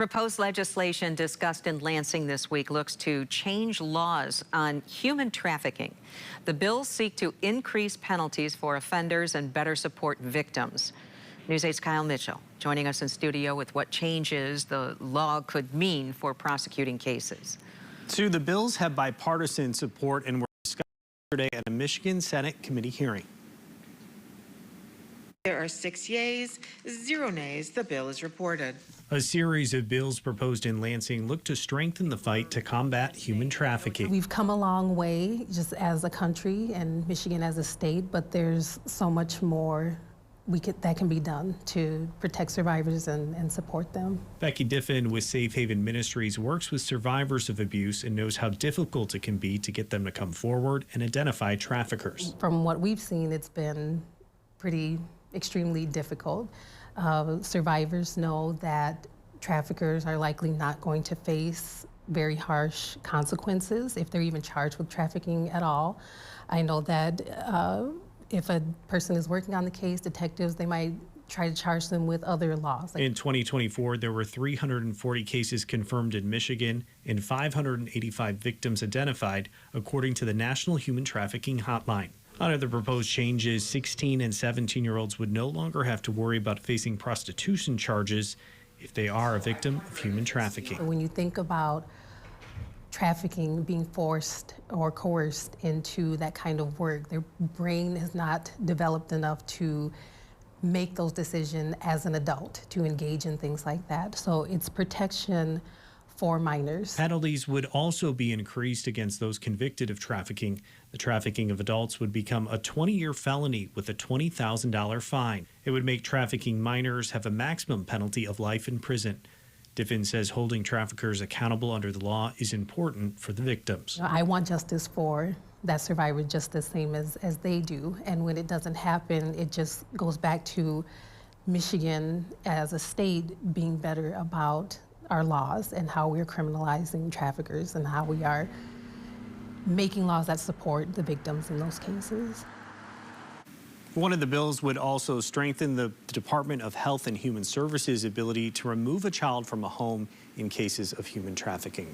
Proposed legislation discussed in Lansing this week looks to change laws on human trafficking. The bills seek to increase penalties for offenders and better support victims. News 8's Kyle Mitchell joining us in studio with what changes the law could mean for prosecuting cases. Sue, the bills have bipartisan support and were discussed yesterday at a Michigan Senate committee hearing. There are 6 yeas, 0 nays. The bill is reported. A series of bills proposed in Lansing look to strengthen the fight to combat human trafficking. We've come a long way just as a country and Michigan as a state, but there's so much more that can be done to protect survivors and support them. Becky Diffin with Safe Haven Ministries works with survivors of abuse and knows how difficult it can be to get them to come forward and identify traffickers. From what we've seen, it's been extremely difficult. Survivors know that traffickers are likely not going to face very harsh consequences if they're even charged with trafficking at all. I know that if a person is working on the case, detectives, they might try to charge them with other laws. In 2024, there were 340 cases confirmed in Michigan and 585 victims identified, according to the National Human Trafficking Hotline. Under the proposed changes, 16 and 17-year-olds would no longer have to worry about facing prostitution charges if they are a victim of human trafficking. When you think about trafficking, being forced or coerced into that kind of work, their brain is not developed enough to make those decisions as an adult to engage in things like that. So it's protection for minors. Penalties would also be increased against those convicted of trafficking. The trafficking of adults would become a 20-year felony with a $20,000 fine. It would make trafficking minors have a maximum penalty of life in prison. Diffin says holding traffickers accountable under the law is important for the victims. I want justice for that survivor just the same as they do. And when it doesn't happen, it just goes back to Michigan as a state being better about our laws and how we're criminalizing traffickers and how we are making laws that support the victims in those cases. One of the bills would also strengthen the Department of Health and Human Services' ability to remove a child from a home in cases of human trafficking.